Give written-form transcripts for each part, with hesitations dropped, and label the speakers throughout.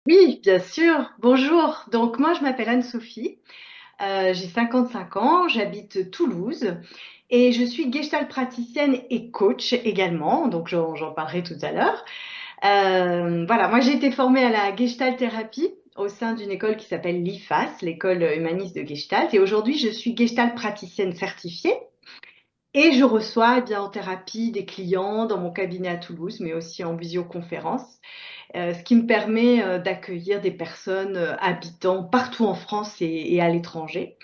Speaker 1: Oui, bien sûr. Bonjour. Donc moi, je m'appelle Anne-Sophie. J'ai 55 ans, j'habite Toulouse et je suis gestalt praticienne et coach également. Donc j'en parlerai tout à l'heure. Voilà, moi j'ai été formée à la gestalt thérapie au sein d'une école qui s'appelle l'IFAS, l'école humaniste de Gestalt. Et aujourd'hui, je suis gestalt praticienne certifiée et je reçois en thérapie des clients dans mon cabinet à Toulouse, mais aussi en visioconférence. Ce qui me permet d'accueillir des personnes habitant partout en France et à l'étranger.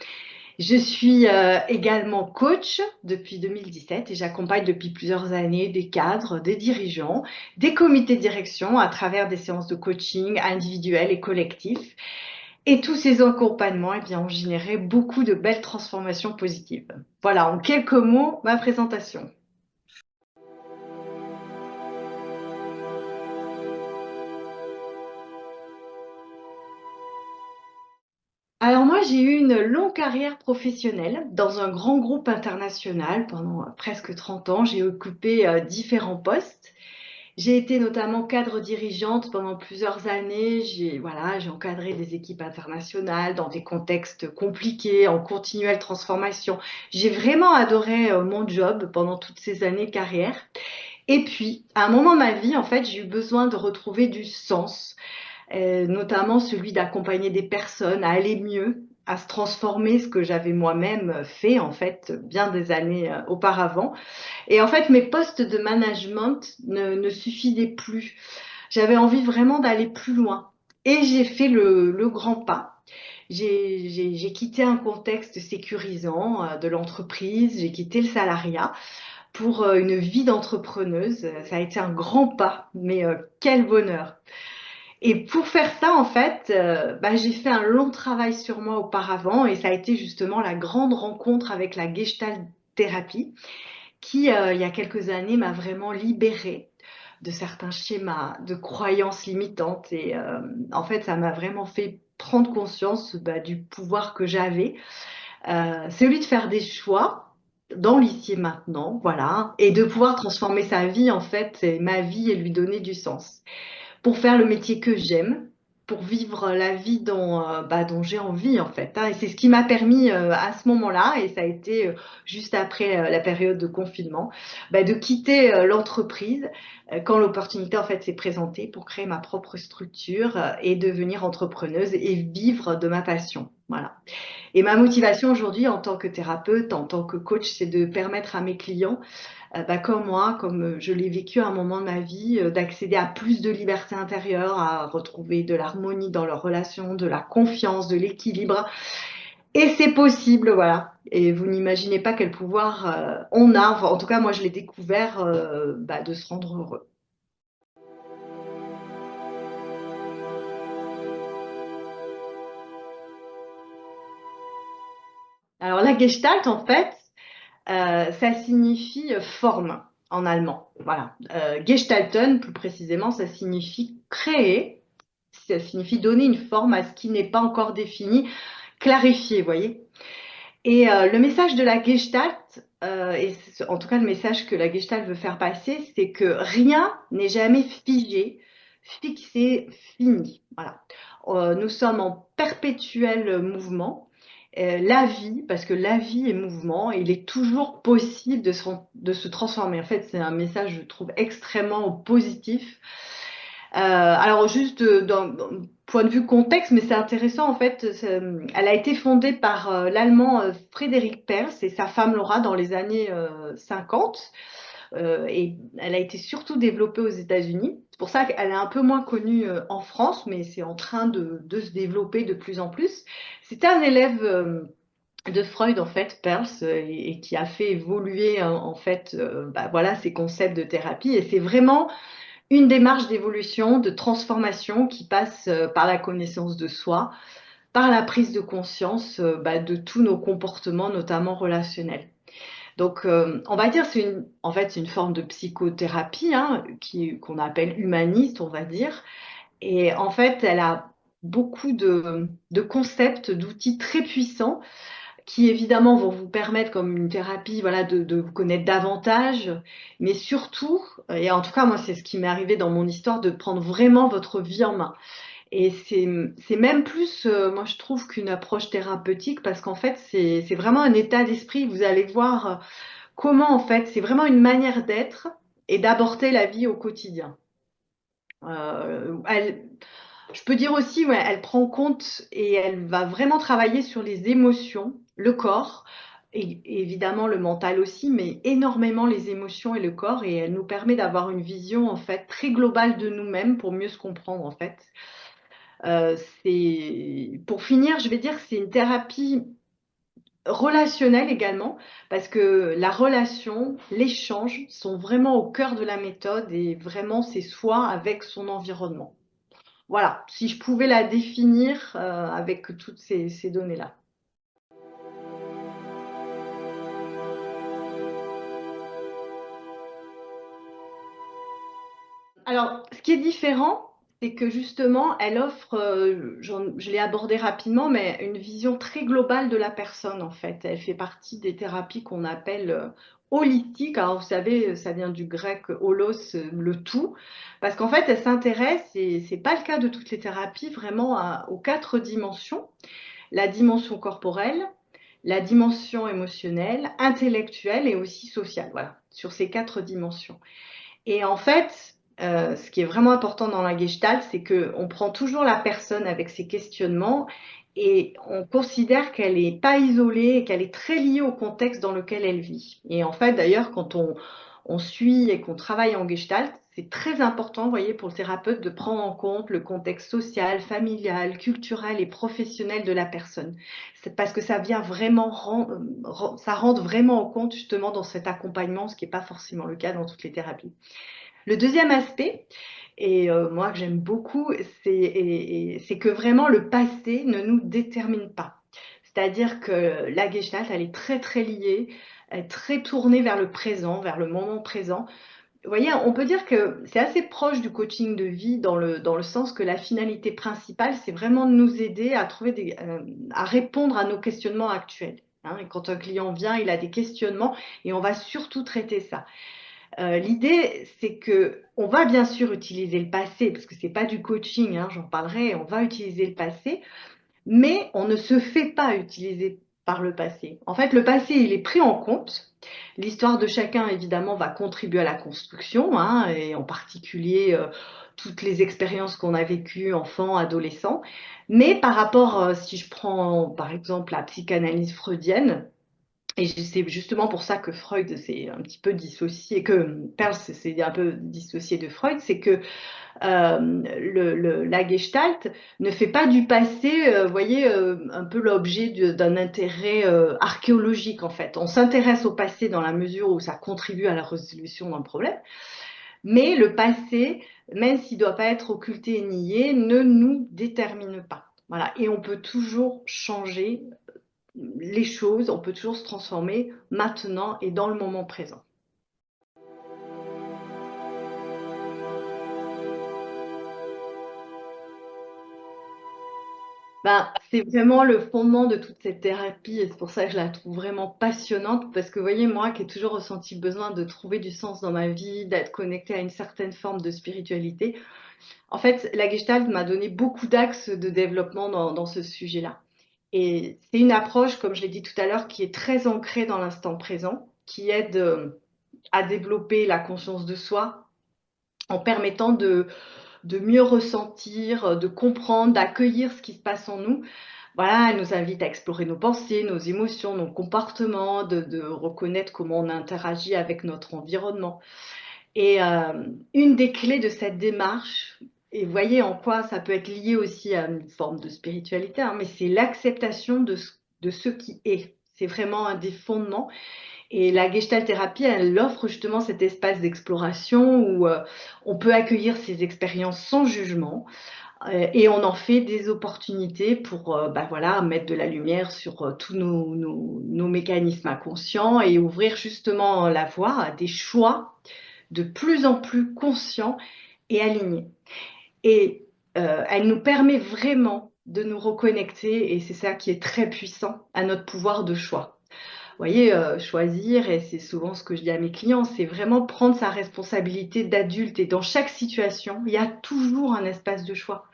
Speaker 1: Je suis également coach depuis 2017 et j'accompagne depuis plusieurs années des cadres, des dirigeants, des comités de direction à travers des séances de coaching individuelles et collectifs. Et tous ces accompagnements ont généré beaucoup de belles transformations positives. Voilà, en quelques mots, ma présentation. Alors moi, j'ai eu une longue carrière professionnelle dans un grand groupe international pendant presque 30 ans. J'ai occupé différents postes. J'ai été notamment cadre dirigeante pendant plusieurs années. J'ai encadré des équipes internationales dans des contextes compliqués, en continuelle transformation. J'ai vraiment adoré mon job pendant toutes ces années de carrière. Et puis, à un moment de ma vie, en fait, j'ai eu besoin de retrouver du sens, notamment celui d'accompagner des personnes à aller mieux, à se transformer, ce que j'avais moi-même fait en fait bien des années auparavant. Et en fait, mes postes de management ne suffisaient plus. J'avais envie vraiment d'aller plus loin. Et j'ai fait le grand pas. J'ai quitté un contexte sécurisant de l'entreprise, j'ai quitté le salariat pour une vie d'entrepreneuse. Ça a été un grand pas, mais quel bonheur. Et pour faire ça, en fait, j'ai fait un long travail sur moi auparavant et ça a été justement la grande rencontre avec la Gestalt thérapie qui, il y a quelques années, m'a vraiment libérée de certains schémas, de croyances limitantes. Et en fait, ça m'a vraiment fait prendre conscience du pouvoir que j'avais, celui de faire des choix dans l'ici et maintenant, voilà, et de pouvoir transformer sa vie, en fait, et ma vie et lui donner du sens pour faire le métier que j'aime, pour vivre la vie dont j'ai envie en fait, hein. Et c'est ce qui m'a permis à ce moment-là, et ça a été juste après la période de confinement, de quitter l'entreprise quand l'opportunité en fait s'est présentée pour créer ma propre structure et devenir entrepreneuse et vivre de ma passion. Voilà. Et ma motivation aujourd'hui en tant que thérapeute, en tant que coach, c'est de permettre à mes clients comme moi, comme je l'ai vécu à un moment de ma vie, d'accéder à plus de liberté intérieure, à retrouver de l'harmonie dans leurs relations, de la confiance, de l'équilibre. Et c'est possible, voilà. Et vous n'imaginez pas quel pouvoir on a, enfin, en tout cas moi je l'ai découvert, de se rendre heureux. Alors la Gestalt, en fait, ça signifie forme en allemand. Voilà. Gestalten, plus précisément, ça signifie créer, ça signifie donner une forme à ce qui n'est pas encore défini, clarifier, vous voyez. Et le message de la Gestalt, en tout cas le message que la Gestalt veut faire passer, c'est que rien n'est jamais figé, fixé, fini. Voilà. Nous sommes en perpétuel mouvement. La vie, parce que la vie est mouvement, et il est toujours possible de se transformer. En fait, c'est un message, je trouve, extrêmement positif. Alors juste d'un point de vue contexte, mais c'est intéressant en fait. Elle a été fondée par l'allemand Frédéric Perls et sa femme Laura dans les années 50. Et elle a été surtout développée aux États-Unis. C'est pour ça qu'elle est un peu moins connue en France, mais c'est en train de se développer de plus en plus. C'était un élève de Freud en fait, Perls, et qui a fait évoluer en fait, voilà, ces concepts de thérapie. Et c'est vraiment une démarche d'évolution, de transformation qui passe par la connaissance de soi, par la prise de conscience de tous nos comportements, notamment relationnels. Donc, on va dire en fait, c'est une forme de psychothérapie hein, qu'on appelle humaniste, on va dire. Et en fait, elle a beaucoup de concepts, d'outils très puissants qui évidemment vont vous permettre, comme une thérapie, voilà, de vous connaître davantage, mais surtout, et en tout cas moi c'est ce qui m'est arrivé dans mon histoire, de prendre vraiment votre vie en main. Et c'est même plus, moi je trouve, qu'une approche thérapeutique parce qu'en fait, c'est vraiment un état d'esprit. Vous allez voir comment, en fait, c'est vraiment une manière d'être et d'aborder la vie au quotidien. Elle, je peux dire aussi, ouais, elle prend en compte et elle va vraiment travailler sur les émotions, le corps, et évidemment le mental aussi, mais énormément les émotions et le corps, et elle nous permet d'avoir une vision en fait très globale de nous-mêmes pour mieux se comprendre en fait. Pour finir, je vais dire que c'est une thérapie relationnelle également, parce que la relation, l'échange sont vraiment au cœur de la méthode et vraiment c'est soi avec son environnement. Voilà, si je pouvais la définir avec toutes ces données-là. Alors, ce qui est différent, c'est que justement, elle offre, je l'ai abordé rapidement, mais une vision très globale de la personne, en fait. Elle fait partie des thérapies qu'on appelle holistiques. Alors, vous savez, ça vient du grec holos, le tout, parce qu'en fait, elle s'intéresse, et c'est pas le cas de toutes les thérapies, vraiment aux quatre dimensions. La dimension corporelle, la dimension émotionnelle, intellectuelle et aussi sociale. Voilà, sur ces quatre dimensions. Et en fait, ce qui est vraiment important dans la Gestalt, c'est qu'on prend toujours la personne avec ses questionnements et on considère qu'elle n'est pas isolée et qu'elle est très liée au contexte dans lequel elle vit. Et en fait, d'ailleurs, quand on suit et qu'on travaille en Gestalt, c'est très important, vous voyez, pour le thérapeute de prendre en compte le contexte social, familial, culturel et professionnel de la personne. C'est parce que ça vient vraiment, ça rentre vraiment en compte justement dans cet accompagnement, ce qui n'est pas forcément le cas dans toutes les thérapies. Le deuxième aspect, et moi que j'aime beaucoup, c'est que vraiment le passé ne nous détermine pas. C'est-à-dire que la Gestalt, elle est très très liée, elle est très tournée vers le présent, vers le moment présent. Vous voyez, on peut dire que c'est assez proche du coaching de vie dans le sens que la finalité principale, c'est vraiment de nous aider à trouver à répondre à nos questionnements actuels. Hein. Et quand un client vient, il a des questionnements et on va surtout traiter ça. L'idée, c'est que on va bien sûr utiliser le passé, parce que c'est pas du coaching, hein, j'en parlerai, on va utiliser le passé, mais on ne se fait pas utiliser par le passé. En fait, le passé, il est pris en compte. L'histoire de chacun, évidemment, va contribuer à la construction, hein, et en particulier toutes les expériences qu'on a vécues enfant, adolescent. Mais par rapport, si je prends par exemple la psychanalyse freudienne, et c'est justement pour ça que Freud s'est un petit peu dissocié, que Perls s'est un peu dissocié de Freud, c'est que la Gestalt ne fait pas du passé, vous voyez, un peu l'objet d'un intérêt archéologique en fait. On s'intéresse au passé dans la mesure où ça contribue à la résolution d'un problème, mais le passé, même s'il ne doit pas être occulté et nié, ne nous détermine pas. Voilà. Et on peut toujours changer les choses, on peut toujours se transformer maintenant et dans le moment présent. Ben, c'est vraiment le fondement de toute cette thérapie et c'est pour ça que je la trouve vraiment passionnante parce que vous voyez, moi qui ai toujours ressenti le besoin de trouver du sens dans ma vie, d'être connectée à une certaine forme de spiritualité, en fait, la Gestalt m'a donné beaucoup d'axes de développement dans ce sujet-là. Et c'est une approche, comme je l'ai dit tout à l'heure, qui est très ancrée dans l'instant présent, qui aide à développer la conscience de soi en permettant de mieux ressentir, de comprendre, d'accueillir ce qui se passe en nous. Voilà, elle nous invite à explorer nos pensées, nos émotions, nos comportements, de reconnaître comment on interagit avec notre environnement. Et une des clés de cette démarche, et vous voyez en quoi ça peut être lié aussi à une forme de spiritualité, hein, mais c'est l'acceptation de ce qui est. C'est vraiment un des fondements. Et la Gestalt thérapie, elle offre justement cet espace d'exploration où on peut accueillir ces expériences sans jugement et on en fait des opportunités pour bah voilà, mettre de la lumière sur tous nos mécanismes inconscients et ouvrir justement la voie à des choix de plus en plus conscients et alignés. Et elle nous permet vraiment de nous reconnecter, et c'est ça qui est très puissant, à notre pouvoir de choix. Vous voyez, choisir, et c'est souvent ce que je dis à mes clients, c'est vraiment prendre sa responsabilité d'adulte. Et dans chaque situation, il y a toujours un espace de choix.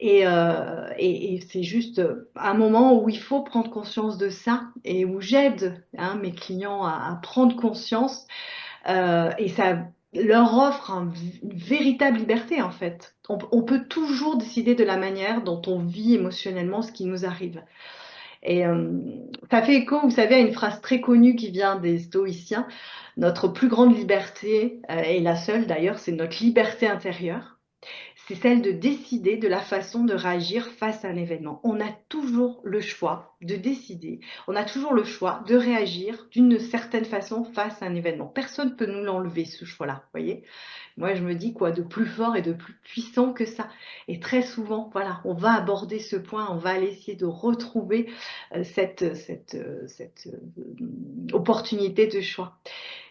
Speaker 1: Et c'est juste un moment où il faut prendre conscience de ça et où j'aide mes clients à prendre conscience et ça leur offre une véritable liberté en fait. On peut toujours décider de la manière dont on vit émotionnellement ce qui nous arrive. Et ça fait écho, vous savez, à une phrase très connue qui vient des stoïciens. Notre plus grande liberté, et la seule d'ailleurs, c'est notre liberté intérieure. C'est celle de décider de la façon de réagir face à un événement. On a toujours le choix de décider, on a toujours le choix de réagir d'une certaine façon face à un événement. Personne ne peut nous l'enlever, ce choix-là, vous voyez. Moi, je me dis quoi de plus fort et de plus puissant que ça. Et très souvent, voilà, on va aborder ce point, on va aller essayer de retrouver cette opportunité de choix.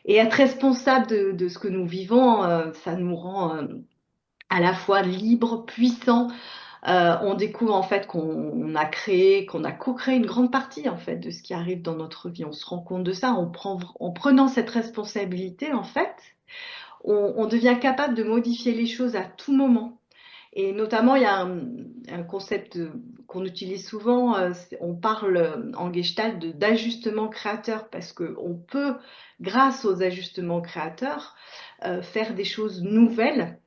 Speaker 1: Et être responsable de ce que nous vivons, ça nous rend à la fois libre, puissant. On découvre en fait qu'on a créé, qu'on a co-créé une grande partie en fait de ce qui arrive dans notre vie. On se rend compte de ça. En prenant cette responsabilité en fait, on devient capable de modifier les choses à tout moment. Et notamment, il y a un concept qu'on utilise souvent, on parle en Gestalt d'ajustement créateur, parce qu'on peut, grâce aux ajustements créateurs, faire des choses nouvelles,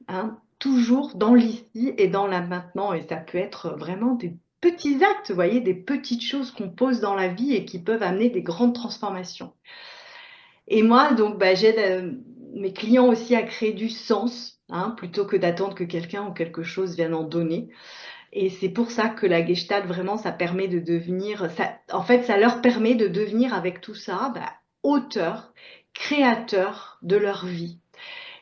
Speaker 1: toujours dans l'ici et dans la maintenant. Et ça peut être vraiment des petits actes, vous voyez, des petites choses qu'on pose dans la vie et qui peuvent amener des grandes transformations. Et moi, donc, j'aide mes clients aussi à créer du sens, plutôt que d'attendre que quelqu'un ou quelque chose vienne en donner. Et c'est pour ça que la Gestalt, vraiment, ça permet de devenir, en fait, ça leur permet de devenir avec tout ça, auteurs, créateurs de leur vie.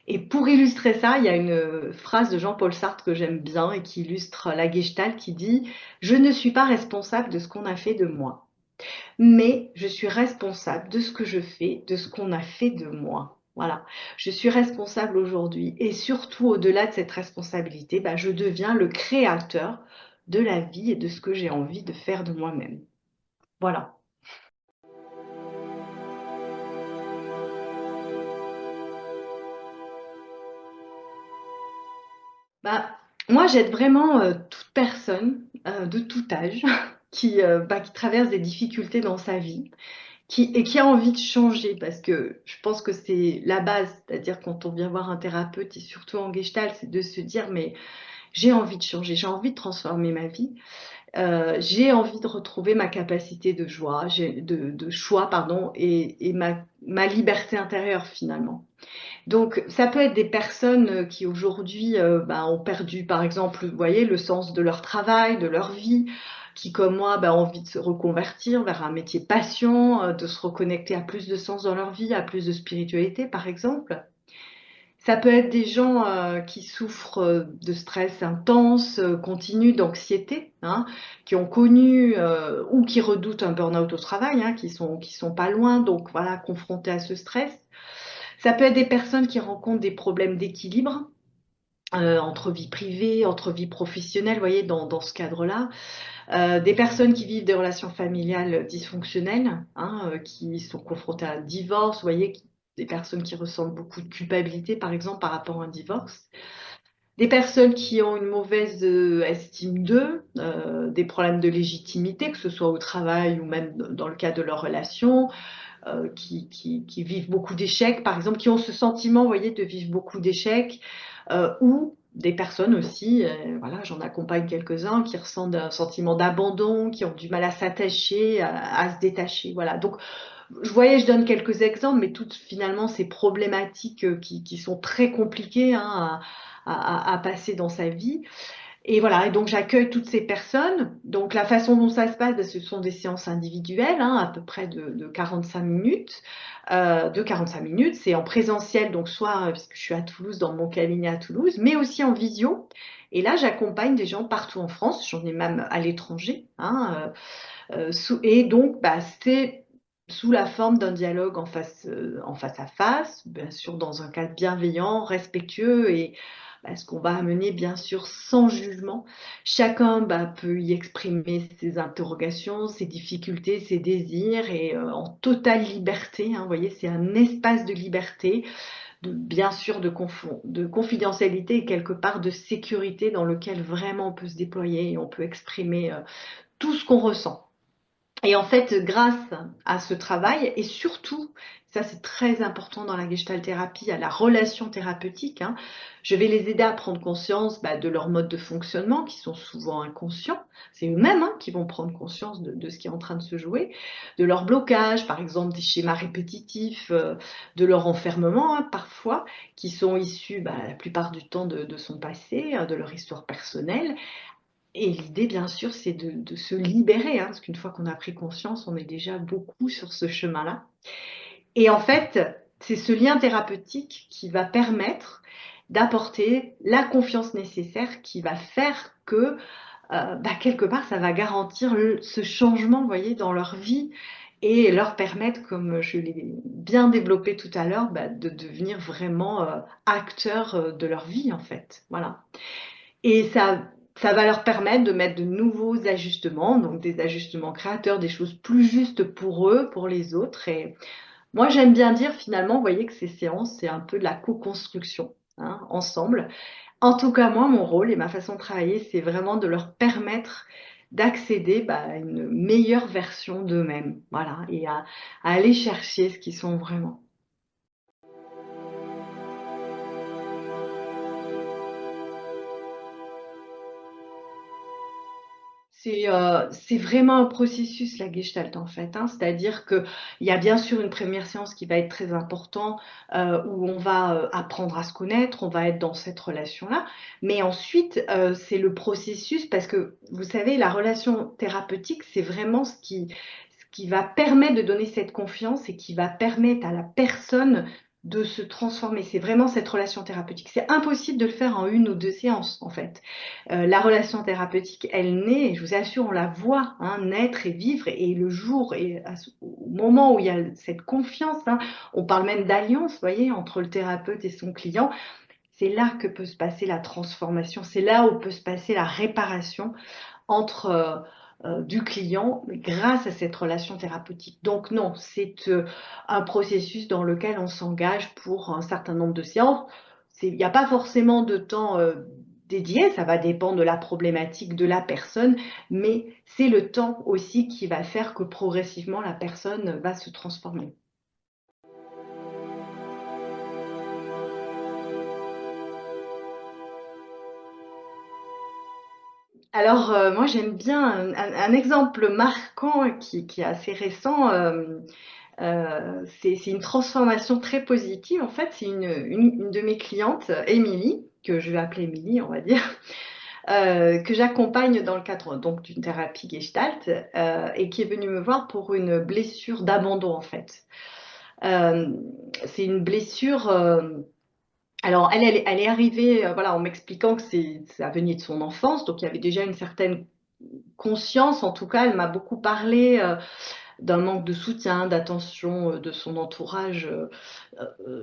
Speaker 1: Et pour illustrer ça, il y a une phrase de Jean-Paul Sartre que j'aime bien et qui illustre la Gestalt qui dit: Je ne suis pas responsable de ce qu'on a fait de moi, mais je suis responsable de ce que je fais, de ce qu'on a fait de moi. Voilà, je suis responsable aujourd'hui et surtout au-delà de cette responsabilité, je deviens le créateur de la vie et de ce que j'ai envie de faire de moi-même. Voilà. Bah, moi, j'aide vraiment toute personne de tout âge qui traverse des difficultés dans sa vie et qui a envie de changer, parce que je pense que c'est la base, c'est-à-dire quand on vient voir un thérapeute et surtout en Gestalt, c'est de se dire mais j'ai envie de changer, j'ai envie de transformer ma vie, j'ai envie de retrouver ma capacité de joie, de choix, pardon, et ma liberté intérieure finalement. Donc, ça peut être des personnes qui aujourd'hui ont perdu, par exemple, vous voyez, le sens de leur travail, de leur vie, qui, comme moi, ont envie de se reconvertir vers un métier passion, de se reconnecter à plus de sens dans leur vie, à plus de spiritualité, par exemple. Ça peut être des gens qui souffrent de stress intense, continu, d'anxiété, qui ont connu ou qui redoutent un burn-out au travail, qui sont pas loin, donc voilà, confrontés à ce stress. Ça peut être des personnes qui rencontrent des problèmes d'équilibre entre vie privée, entre vie professionnelle, vous voyez, dans ce cadre-là. Des personnes qui vivent des relations familiales dysfonctionnelles, qui sont confrontées à un divorce, vous voyez, des personnes qui ressentent beaucoup de culpabilité, par exemple, par rapport à un divorce. Des personnes qui ont une mauvaise estime d'eux, des problèmes de légitimité, que ce soit au travail ou même dans le cas de leurs relations, qui vivent beaucoup d'échecs, par exemple, qui ont ce sentiment, vous voyez, de vivre beaucoup d'échecs, ou des personnes aussi, voilà, j'en accompagne quelques-uns, qui ressentent un sentiment d'abandon, qui ont du mal à s'attacher, à se détacher, voilà. Donc, je donne quelques exemples, mais toutes finalement ces problématiques qui sont très compliquées à passer dans sa vie. Et voilà, et donc j'accueille toutes ces personnes. Donc la façon dont ça se passe, ce sont des séances individuelles, à peu près de 45 minutes. De 45 minutes, c'est en présentiel, donc soit parce que je suis à Toulouse, dans mon cabinet à Toulouse, mais aussi en visio. Et là, j'accompagne des gens partout en France, j'en ai même à l'étranger. Et donc, c'est sous la forme d'un dialogue en face à face, bien sûr dans un cadre bienveillant, respectueux et ce qu'on va amener bien sûr sans jugement. Chacun peut y exprimer ses interrogations, ses difficultés, ses désirs et en totale liberté. Vous voyez, c'est un espace de liberté bien sûr de confidentialité et quelque part de sécurité dans lequel vraiment on peut se déployer et on peut exprimer tout ce qu'on ressent. Et en fait, grâce à ce travail, et surtout, ça c'est très important dans la gestalt thérapie, à la relation thérapeutique, hein, je vais les aider à prendre conscience de leur mode de fonctionnement, qui sont souvent inconscients. C'est eux-mêmes qui vont prendre conscience de ce qui est en train de se jouer, de leur blocage, par exemple des schémas répétitifs, de leur enfermement parfois, qui sont issus la plupart du temps de son passé, de leur histoire personnelle. Et l'idée, bien sûr, c'est de se libérer, parce qu'une fois qu'on a pris conscience, on est déjà beaucoup sur ce chemin-là. Et en fait, c'est ce lien thérapeutique qui va permettre d'apporter la confiance nécessaire qui va faire que, quelque part, ça va garantir ce changement, vous voyez, dans leur vie et leur permettre, comme je l'ai bien développé tout à l'heure, de devenir vraiment acteurs de leur vie, en fait. Voilà. Et ça va leur permettre de mettre de nouveaux ajustements, donc des ajustements créateurs, des choses plus justes pour eux, pour les autres. Et moi, j'aime bien dire finalement, vous voyez que ces séances, c'est un peu de la co-construction, ensemble. En tout cas, moi, mon rôle et ma façon de travailler, c'est vraiment de leur permettre d'accéder à une meilleure version d'eux-mêmes, voilà, et à aller chercher ce qu'ils sont vraiment. C'est vraiment un processus, la gestalt, en fait, C'est-à-dire qu'il y a bien sûr une première séance qui va être très importante, où on va apprendre à se connaître, on va être dans cette relation-là. Mais ensuite, c'est le processus, parce que vous savez, la relation thérapeutique, c'est vraiment ce qui va permettre de donner cette confiance et qui va permettre à la personne de se transformer. C'est vraiment cette relation thérapeutique. C'est impossible de le faire en une ou deux séances, en fait. La relation thérapeutique, elle naît, je vous assure, on la voit naître et vivre, et le jour, et au moment où il y a cette confiance, on parle même d'alliance, vous voyez, entre le thérapeute et son client, c'est là que peut se passer la transformation, c'est là où peut se passer la réparation entre du client grâce à cette relation thérapeutique. Donc non, c'est un processus dans lequel on s'engage pour un certain nombre de séances. Il n'y a pas forcément de temps dédié, ça va dépendre de la problématique de la personne, mais c'est le temps aussi qui va faire que progressivement la personne va se transformer. Alors, moi j'aime bien un exemple marquant qui est assez récent. C'est une transformation très positive. En fait, c'est une de mes clientes, Émilie, que je vais appeler Émilie, on va dire, que j'accompagne dans le cadre donc d'une thérapie Gestalt, et qui est venue me voir pour une blessure d'abandon, en fait. Euh, c'est une blessure. Alors, elle est arrivée, voilà, en m'expliquant que ça venait de son enfance, donc il y avait déjà une certaine conscience. En tout cas, elle m'a beaucoup parlé d'un manque de soutien, d'attention de son entourage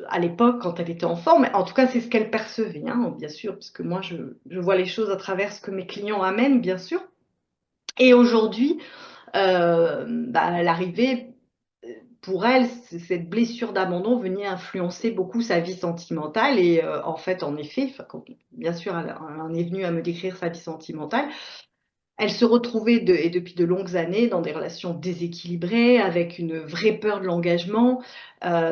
Speaker 1: à l'époque quand elle était enfant. Mais en tout cas, c'est ce qu'elle percevait, bien sûr, parce que moi, je vois les choses à travers ce que mes clients amènent, bien sûr. Et aujourd'hui, l'arrivée, pour elle, cette blessure d'abandon venait influencer beaucoup sa vie sentimentale. Et en fait, en effet, enfin, bien sûr, elle en est venue à me décrire sa vie sentimentale. Elle se retrouvait et depuis de longues années dans des relations déséquilibrées, avec une vraie peur de l'engagement.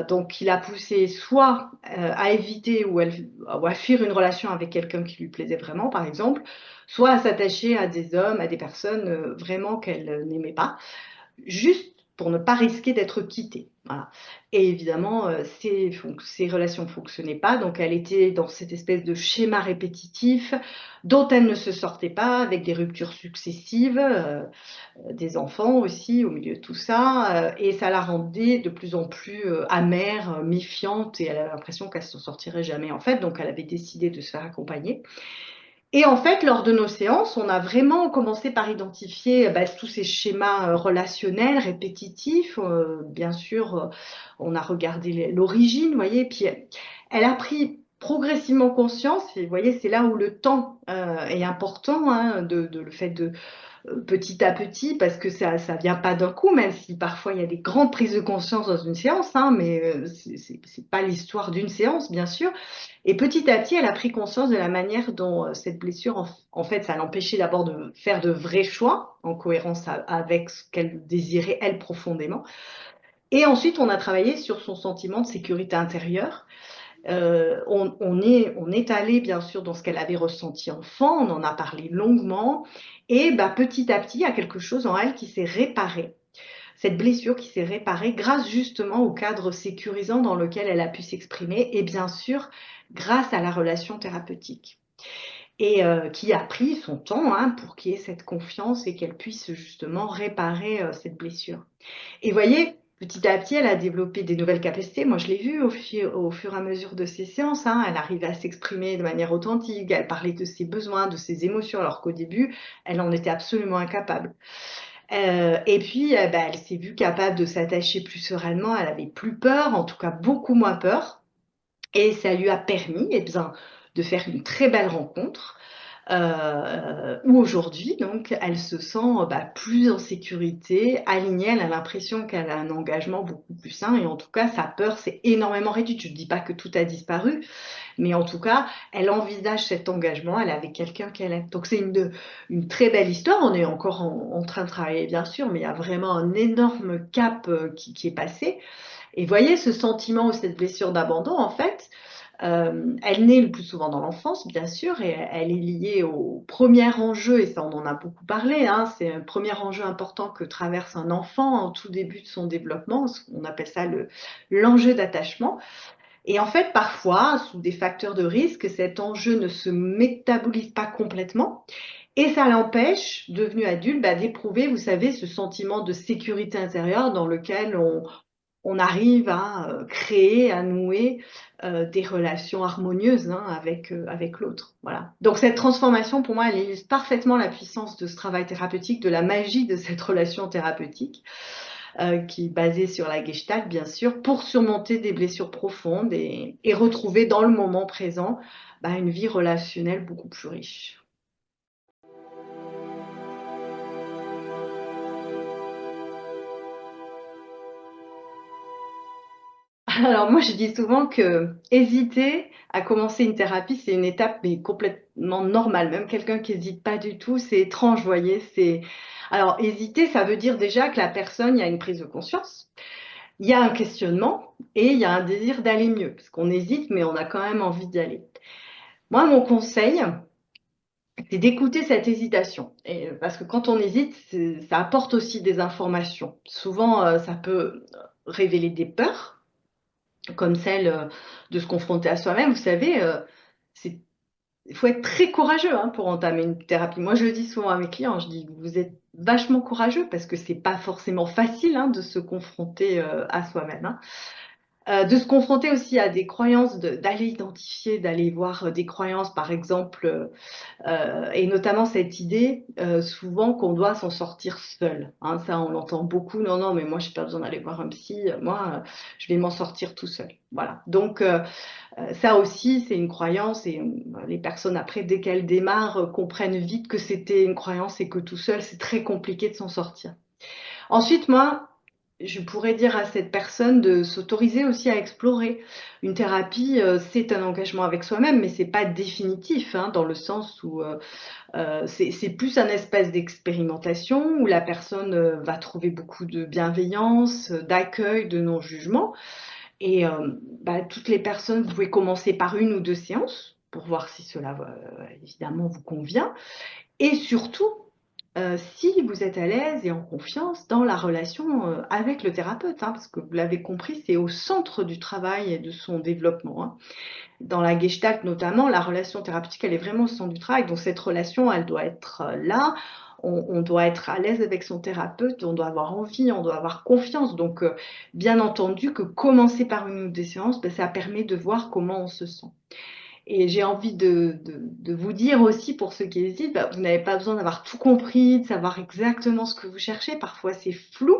Speaker 1: Donc, qui l'a poussée soit à éviter ou à fuir une relation avec quelqu'un qui lui plaisait vraiment, par exemple, soit à s'attacher à des hommes, à des personnes vraiment qu'elle n'aimait pas, juste pour ne pas risquer d'être quittée. Voilà. Et évidemment, ces relations ne fonctionnaient pas, donc elle était dans cette espèce de schéma répétitif dont elle ne se sortait pas, avec des ruptures successives, des enfants aussi au milieu de tout ça, et ça la rendait de plus en plus amère, méfiante, et elle avait l'impression qu'elle ne s'en sortirait jamais, en fait, donc elle avait décidé de se faire accompagner. Et en fait, lors de nos séances, on a vraiment commencé par identifier tous ces schémas relationnels répétitifs. Bien sûr, on a regardé l'origine, vous voyez, puis elle a pris progressivement conscience, et vous voyez, c'est là où le temps est important, le fait petit à petit, parce que ça vient pas d'un coup, même si parfois il y a des grandes prises de conscience dans une séance, hein, mais c'est pas l'histoire d'une séance, bien sûr. Et petit à petit, elle a pris conscience de la manière dont cette blessure, en fait, ça l'empêchait d'abord de faire de vrais choix en cohérence avec ce qu'elle désirait elle profondément. Et ensuite, on a travaillé sur son sentiment de sécurité intérieure. On est allé bien sûr dans ce qu'elle avait ressenti enfant, on en a parlé longuement, et bah, petit à petit, il y a quelque chose en elle qui s'est réparé. Cette blessure qui s'est réparée grâce justement au cadre sécurisant dans lequel elle a pu s'exprimer, et bien sûr grâce à la relation thérapeutique. Et qui a pris son temps hein, pour qu'il y ait cette confiance et qu'elle puisse justement réparer cette blessure. Et vous voyez, petit à petit, elle a développé des nouvelles capacités. Moi, je l'ai vu au fur et à mesure de ses séances. Hein. Elle arrivait à s'exprimer de manière authentique. Elle parlait de ses besoins, de ses émotions, alors qu'au début, elle en était absolument incapable. Et puis, bah, elle s'est vue capable de s'attacher plus sereinement. Elle avait plus peur, en tout cas beaucoup moins peur. Et ça lui a permis, eh bien, de faire une très belle rencontre où aujourd'hui, donc, elle se sent bah, plus en sécurité, alignée, elle a l'impression qu'elle a un engagement beaucoup plus sain et en tout cas, sa peur s'est énormément réduite. Je ne dis pas que tout a disparu, mais en tout cas, elle envisage cet engagement, elle est avec quelqu'un qu'elle aime. Donc c'est une très belle histoire, on est encore en train de travailler bien sûr, mais il y a vraiment un énorme cap qui est passé. Et voyez ce sentiment ou cette blessure d'abandon, en fait, elle naît le plus souvent dans l'enfance, bien sûr, et elle est liée au premier enjeu, et ça on en a beaucoup parlé, hein, c'est un premier enjeu important que traverse un enfant au tout début de son développement, on appelle ça l'enjeu d'attachement. Et en fait, parfois, sous des facteurs de risque, cet enjeu ne se métabolise pas complètement, et ça l'empêche, devenu adulte, bah, d'éprouver, vous savez, ce sentiment de sécurité intérieure dans lequel on arrive à créer, à nouer des relations harmonieuses hein, avec l'autre. Voilà. Donc cette transformation, pour moi, elle illustre parfaitement la puissance de ce travail thérapeutique, de la magie de cette relation thérapeutique, qui est basée sur la Gestalt, bien sûr, pour surmonter des blessures profondes et retrouver dans le moment présent bah, une vie relationnelle beaucoup plus riche. Alors moi, je dis souvent que hésiter à commencer une thérapie, c'est une étape mais complètement normale. Même quelqu'un qui hésite pas du tout, c'est étrange, vous voyez. Alors hésiter, ça veut dire déjà que la personne, il y a une prise de conscience, il y a un questionnement et il y a un désir d'aller mieux, parce qu'on hésite, mais on a quand même envie d'y aller. Moi, mon conseil, c'est d'écouter cette hésitation, et parce que quand on hésite, ça apporte aussi des informations. Souvent, ça peut révéler des peurs comme celle de se confronter à soi-même, vous savez, c'est, il faut être très courageux hein, pour entamer une thérapie. Moi, je le dis souvent à mes clients, je dis, vous êtes vachement courageux parce que c'est pas forcément facile hein, de se confronter à soi-même. Hein. De se confronter aussi à des croyances, d'aller identifier, d'aller voir des croyances, par exemple, et notamment cette idée souvent qu'on doit s'en sortir seul. Hein, ça, on l'entend beaucoup. Non, non, mais moi, j'ai pas besoin d'aller voir un psy. Moi, je vais m'en sortir tout seul. Voilà. Donc, ça aussi, c'est une croyance et les personnes après, dès qu'elles démarrent, comprennent vite que c'était une croyance et que tout seul, c'est très compliqué de s'en sortir. Ensuite, moi, je pourrais dire à cette personne de s'autoriser aussi à explorer. Une thérapie, c'est un engagement avec soi-même, mais c'est pas définitif, hein, dans le sens où c'est plus un espace d'expérimentation où la personne va trouver beaucoup de bienveillance, d'accueil, de non-jugement. Et bah, toutes les personnes, vous pouvez commencer par une ou deux séances pour voir si cela évidemment vous convient. Et surtout, si vous êtes à l'aise et en confiance dans la relation avec le thérapeute, hein, parce que vous l'avez compris, c'est au centre du travail et de son développement. Hein. Dans la Gestalt notamment, la relation thérapeutique, elle est vraiment au centre du travail. Donc cette relation, elle doit être là. On doit être à l'aise avec son thérapeute, on doit avoir envie, on doit avoir confiance. Donc, bien entendu que commencer par une ou des séances, ben, ça permet de voir comment on se sent. Et j'ai envie de vous dire aussi, pour ceux qui hésitent, ben, vous n'avez pas besoin d'avoir tout compris, de savoir exactement ce que vous cherchez. Parfois, c'est flou.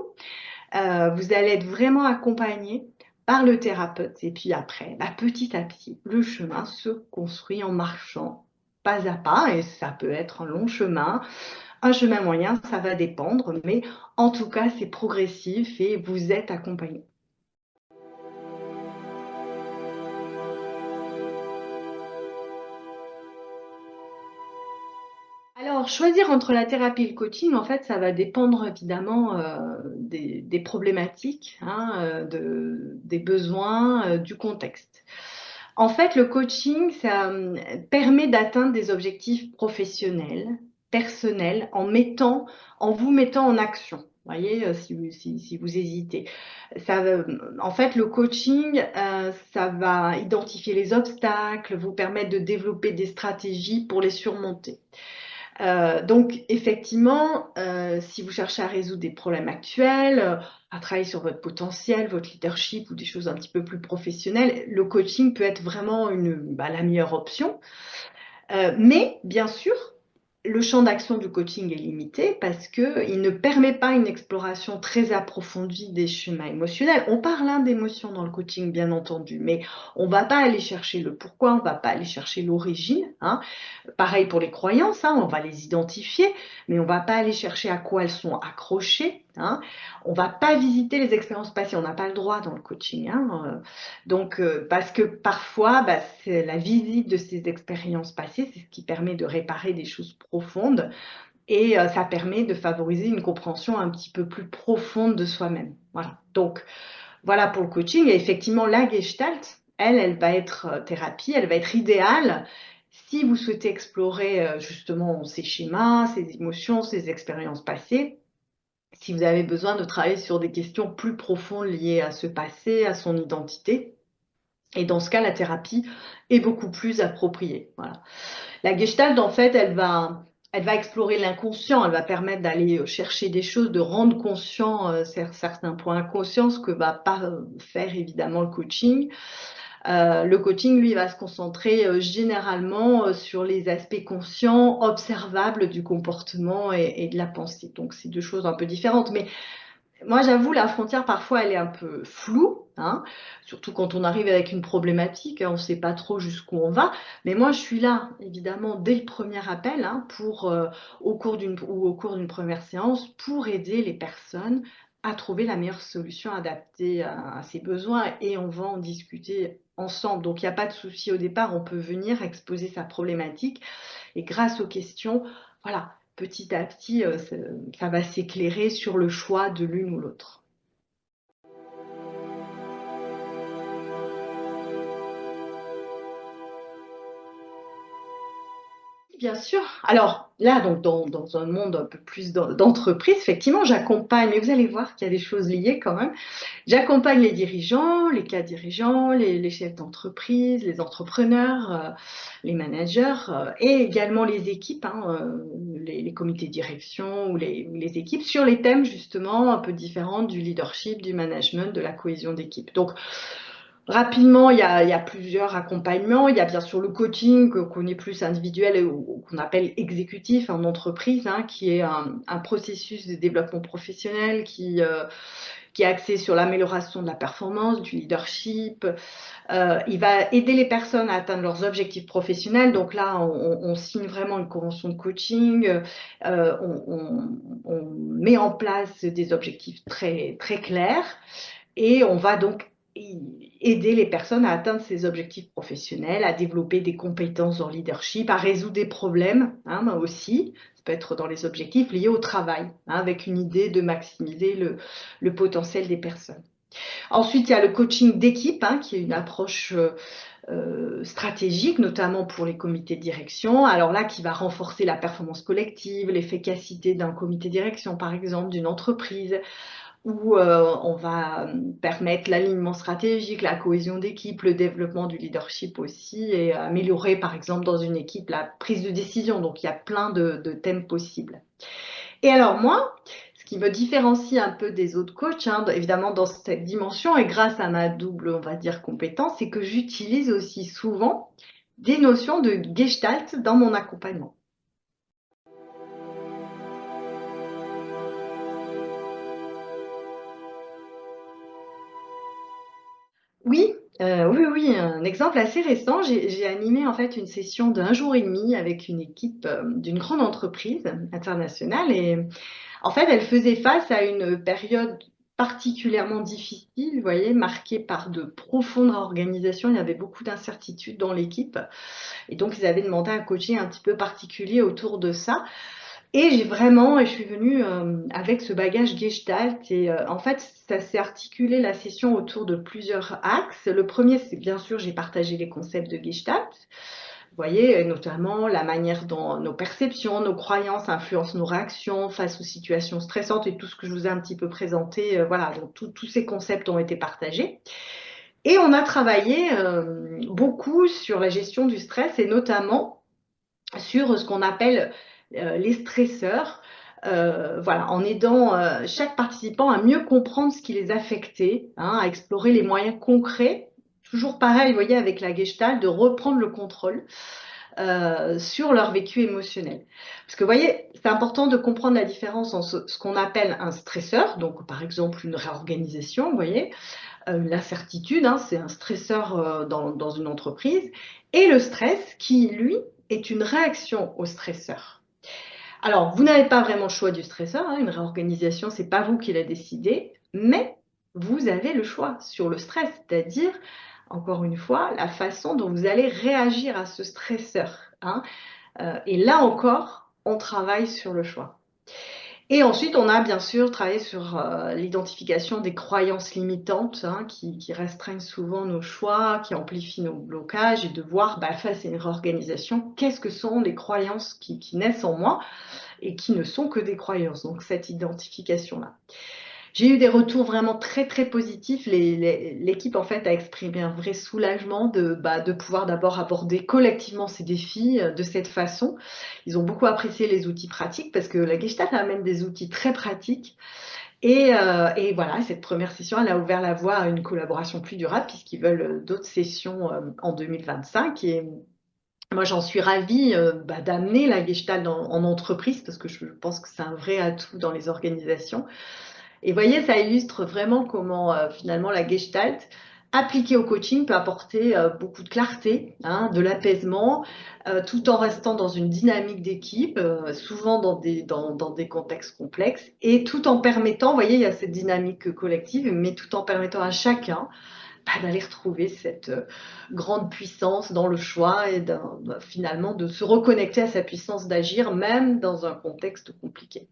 Speaker 1: Vous allez être vraiment accompagné par le thérapeute. Et puis après, bah, petit à petit, le chemin se construit en marchant pas à pas. Et ça peut être un long chemin, Un chemin moyen, ça va dépendre, mais en tout cas, c'est progressif et vous êtes accompagné. Alors, choisir entre la thérapie et le coaching, en fait, ça va dépendre évidemment des problématiques, hein, des besoins, du contexte. En fait, le coaching, ça permet d'atteindre des objectifs professionnels, personnels, en vous mettant en action. Vous voyez, si vous hésitez. En fait, le coaching, ça va identifier les obstacles, vous permettre de développer des stratégies pour les surmonter. Donc, effectivement, si vous cherchez à résoudre des problèmes actuels, à travailler sur votre potentiel, votre leadership ou des choses un petit peu plus professionnelles, le coaching peut être vraiment la meilleure option. Mais bien sûr, le champ d'action du coaching est limité parce qu'il ne permet pas une exploration très approfondie des schémas émotionnels. On parle d'émotions dans le coaching, bien entendu, mais on ne va pas aller chercher le pourquoi, on ne va pas aller chercher l'origine, hein. Pareil pour les croyances, hein, on va les identifier, mais on va pas aller chercher à quoi elles sont accrochées, hein. On va pas visiter les expériences passées, on n'a pas le droit dans le coaching, hein. Donc, parce que parfois, c'est la visite de ces expériences passées, c'est ce qui permet de réparer des choses profondes et ça permet de favoriser une compréhension un petit peu plus profonde de soi-même. Voilà. Donc, voilà pour le coaching. Et effectivement, la Gestalt, elle va être thérapie, elle va être idéale si vous souhaitez explorer justement ces schémas, ces émotions, ces expériences passées, si vous avez besoin de travailler sur des questions plus profondes liées à ce passé, à son identité. Et dans ce cas, la thérapie est beaucoup plus appropriée. Voilà. La Gestalt, en fait, elle va explorer l'inconscient, elle va permettre d'aller chercher des choses, de rendre conscient certains points inconscients, ce que va pas faire évidemment le coaching. Le coaching, lui, va se concentrer généralement sur les aspects conscients, observables du comportement et de la pensée. Donc, c'est deux choses un peu différentes. Mais moi, j'avoue, la frontière, parfois, elle est un peu floue, hein, surtout quand on arrive avec une problématique, hein, on ne sait pas trop jusqu'où on va. Mais moi, je suis là, évidemment, dès le premier appel, hein, au cours d'une première séance, pour aider les personnes à trouver la meilleure solution adaptée à ses besoins et on va en discuter ensemble. Donc, il n'y a pas de souci au départ, on peut venir exposer sa problématique et grâce aux questions, voilà, petit à petit, ça va s'éclairer sur le choix de l'une ou l'autre. Bien sûr. Alors là, donc dans un monde un peu plus d'entreprise, effectivement, j'accompagne, mais vous allez voir qu'il y a des choses liées quand même. J'accompagne les dirigeants, les cas dirigeants, les chefs d'entreprise, les entrepreneurs, les managers et également les équipes, hein, les comités de direction ou les équipes sur les thèmes justement un peu différents du leadership, du management, de la cohésion d'équipe. Donc, rapidement, il y a plusieurs accompagnements. Il y a bien sûr le coaching qu'on est plus individuel ou qu'on appelle exécutif en entreprise, hein, qui est un processus de développement professionnel qui est axé sur l'amélioration de la performance, du leadership. Il va aider les personnes à atteindre leurs objectifs professionnels. Donc là, on signe vraiment une convention de coaching. On met en place des objectifs très, très clairs. Et on va donc aider les personnes à atteindre ces objectifs professionnels, à développer des compétences en leadership, à résoudre des problèmes, hein, moi aussi. Ça peut être dans les objectifs liés au travail, hein, avec une idée de maximiser le potentiel des personnes. Ensuite, il y a le coaching d'équipe, hein, qui est une approche stratégique, notamment pour les comités de direction. Alors là, qui va renforcer la performance collective, l'efficacité d'un comité de direction, par exemple, d'une entreprise, où on va permettre l'alignement stratégique, la cohésion d'équipe, le développement du leadership aussi, et améliorer, par exemple, dans une équipe, la prise de décision. Donc, il y a plein de thèmes possibles. Et alors, moi, ce qui me différencie un peu des autres coachs, hein, évidemment, dans cette dimension, et grâce à ma double, on va dire, compétence, c'est que j'utilise aussi souvent des notions de gestalt dans mon accompagnement. Oui, Oui, oui, un exemple assez récent. J'ai animé en fait une session d'un jour et demi avec une équipe d'une grande entreprise internationale et en fait, elle faisait face à une période particulièrement difficile, vous voyez, marquée par de profondes réorganisations. Il y avait beaucoup d'incertitudes dans l'équipe et donc ils avaient demandé un coaching un petit peu particulier autour de ça. Et je suis venue avec ce bagage Gestalt et en fait, ça s'est articulé la session autour de plusieurs axes. Le premier, c'est bien sûr, j'ai partagé les concepts de Gestalt. Vous voyez, notamment la manière dont nos perceptions, nos croyances influencent nos réactions face aux situations stressantes et tout ce que je vous ai un petit peu présenté. Voilà, donc tous ces concepts ont été partagés. Et on a travaillé beaucoup sur la gestion du stress et notamment sur ce qu'on appelle les stresseurs, voilà, en aidant chaque participant à mieux comprendre ce qui les affectait, hein, à explorer les moyens concrets. Toujours pareil, vous voyez, avec la Gestalt, de reprendre le contrôle sur leur vécu émotionnel. Parce que vous voyez, c'est important de comprendre la différence entre ce qu'on appelle un stresseur, donc par exemple une réorganisation, vous voyez, l'incertitude, hein, c'est un stresseur dans une entreprise, et le stress qui, lui, est une réaction au stresseur. Alors, vous n'avez pas vraiment le choix du stresseur, hein, une réorganisation, c'est pas vous qui l'avez décidé, mais vous avez le choix sur le stress, c'est-à-dire, encore une fois, la façon dont vous allez réagir à ce stresseur, hein. Et là encore, on travaille sur le choix. Et ensuite, on a bien sûr travaillé sur l'identification des croyances limitantes, hein, qui restreignent souvent nos choix, qui amplifient nos blocages, et de voir, bah, face à une réorganisation, qu'est-ce que sont les croyances qui naissent en moi et qui ne sont que des croyances. Donc cette identification-là. J'ai eu des retours vraiment très très positifs. L'équipe en fait a exprimé un vrai soulagement de pouvoir d'abord aborder collectivement ces défis de cette façon. Ils ont beaucoup apprécié les outils pratiques parce que la Gestalt amène des outils très pratiques. Et voilà, cette première session, elle a ouvert la voie à une collaboration plus durable puisqu'ils veulent d'autres sessions en 2025. Et moi, j'en suis ravie d'amener la Gestalt en entreprise parce que je pense que c'est un vrai atout dans les organisations. Et vous voyez, ça illustre vraiment comment finalement la Gestalt appliquée au coaching peut apporter beaucoup de clarté, hein, de l'apaisement, tout en restant dans une dynamique d'équipe, souvent dans des contextes complexes, et tout en permettant, vous voyez, il y a cette dynamique collective, mais tout en permettant à chacun d'aller retrouver cette grande puissance dans le choix et finalement de se reconnecter à sa puissance d'agir, même dans un contexte compliqué.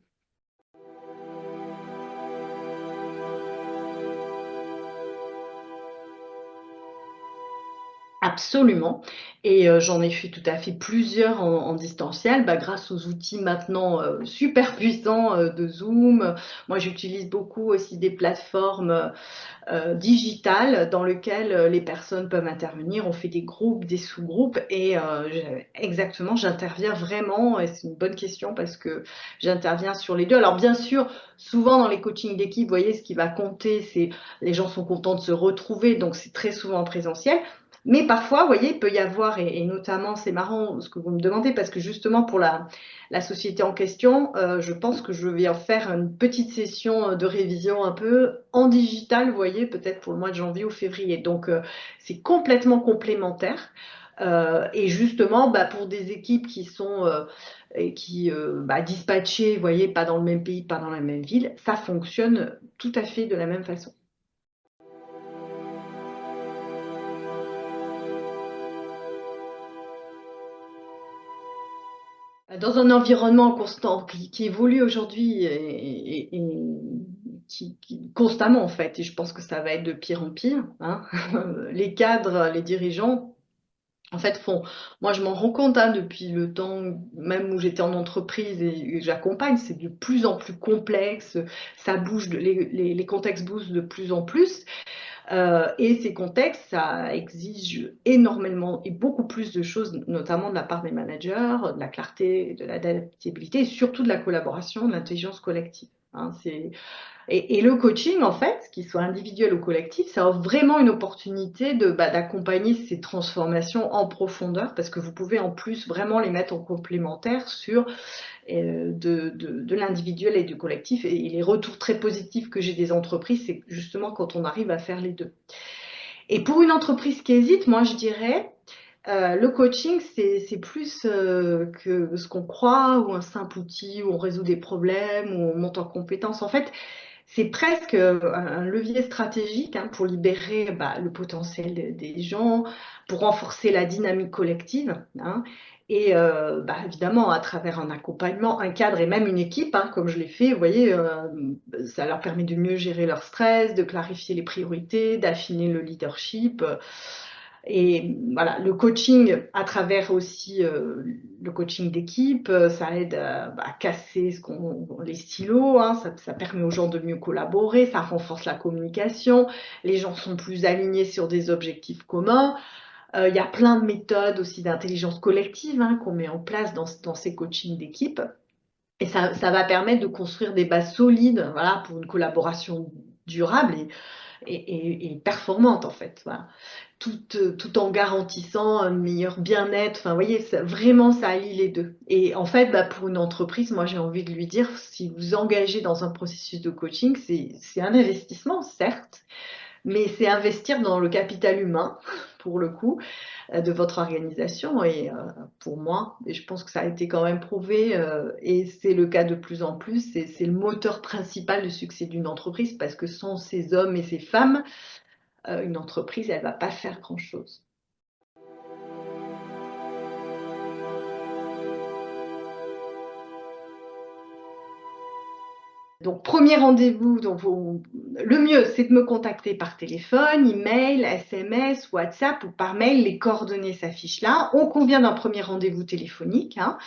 Speaker 1: Absolument. Et j'en ai fait tout à fait plusieurs en distanciel, bah, grâce aux outils maintenant super puissants de Zoom. Moi, j'utilise beaucoup aussi des plateformes digitales dans lesquelles les personnes peuvent intervenir. On fait des groupes, des sous-groupes et exactement, j'interviens vraiment, et c'est une bonne question parce que j'interviens sur les deux. Alors bien sûr, souvent dans les coachings d'équipe, vous voyez, ce qui va compter, c'est les gens sont contents de se retrouver, donc c'est très souvent en présentiel. Mais parfois, vous voyez, il peut y avoir, et notamment, c'est marrant ce que vous me demandez, parce que justement pour la société en question, je pense que je vais en faire une petite session de révision un peu en digital, vous voyez, peut-être pour le mois de janvier ou février. Donc, c'est complètement complémentaire. Et justement, bah, pour des équipes qui sont dispatchées, vous voyez, pas dans le même pays, pas dans la même ville, ça fonctionne tout à fait de la même façon. Dans un environnement constant qui évolue aujourd'hui et constamment en fait, et je pense que ça va être de pire en pire, hein. Les cadres, les dirigeants, en fait, moi je m'en rends compte hein, depuis le temps même où j'étais en entreprise et j'accompagne, c'est de plus en plus complexe, ça bouge, les contextes bougent de plus en plus. Et ces contextes, ça exige énormément et beaucoup plus de choses, notamment de la part des managers, de la clarté, de l'adaptabilité et surtout de la collaboration, de l'intelligence collective. Hein, et le coaching, en fait, qu'il soit individuel ou collectif, ça offre vraiment une opportunité d'accompagner ces transformations en profondeur parce que vous pouvez en plus vraiment les mettre en complémentaire sur de l'individuel et du collectif. Et les retours très positifs que j'ai des entreprises, c'est justement quand on arrive à faire les deux. Et pour une entreprise qui hésite, moi je dirais, le coaching, c'est plus que ce qu'on croit, ou un simple outil où on résout des problèmes, où on monte en compétences. En fait, c'est presque un levier stratégique, hein, pour libérer le potentiel des gens, pour renforcer la dynamique collective, hein, et évidemment à travers un accompagnement, un cadre et même une équipe, hein, comme je l'ai fait, vous voyez, ça leur permet de mieux gérer leur stress, de clarifier les priorités, d'affiner le leadership. Et voilà, le coaching à travers aussi le coaching d'équipe, ça aide à casser les stylos, hein, ça permet aux gens de mieux collaborer, ça renforce la communication, les gens sont plus alignés sur des objectifs communs. Il y a plein de méthodes aussi d'intelligence collective, hein, qu'on met en place dans ces coachings d'équipe. Et ça va permettre de construire des bases solides, voilà, pour une collaboration durable et performante en fait. Voilà, tout en garantissant un meilleur bien-être. Enfin, vous voyez, vraiment, ça allie les deux. Et en fait, pour une entreprise, moi, j'ai envie de lui dire, si vous engagez dans un processus de coaching, c'est un investissement, certes, mais c'est investir dans le capital humain, pour le coup, de votre organisation. Et pour moi, et je pense que ça a été quand même prouvé, et c'est le cas de plus en plus, c'est le moteur principal du succès d'une entreprise, parce que sans ces hommes et ces femmes, une entreprise, elle va pas faire grand-chose. Donc, premier rendez-vous, le mieux, c'est de me contacter par téléphone, email, SMS, WhatsApp ou par mail. Les coordonnées s'affichent là. On convient d'un premier rendez-vous téléphonique, hein,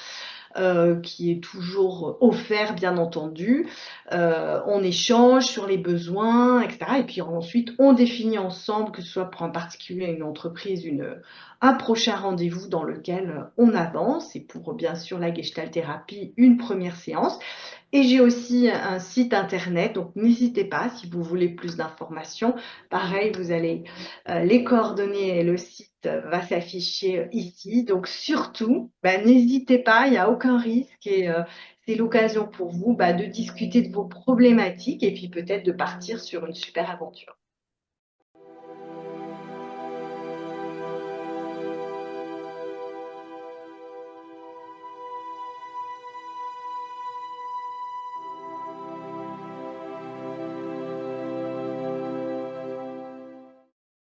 Speaker 1: qui est toujours offert, bien entendu. On échange sur les besoins, etc. Et puis ensuite, on définit ensemble, que ce soit pour un particulier, une entreprise, un prochain rendez-vous dans lequel on avance. Et pour, bien sûr, la Gestalt thérapie, une première séance. Et j'ai aussi un site internet, donc n'hésitez pas si vous voulez plus d'informations. Pareil, vous allez, les coordonnées et le site va s'afficher ici. Donc surtout, n'hésitez pas, il n'y a aucun risque et c'est l'occasion pour vous de discuter de vos problématiques et puis peut-être de partir sur une super aventure.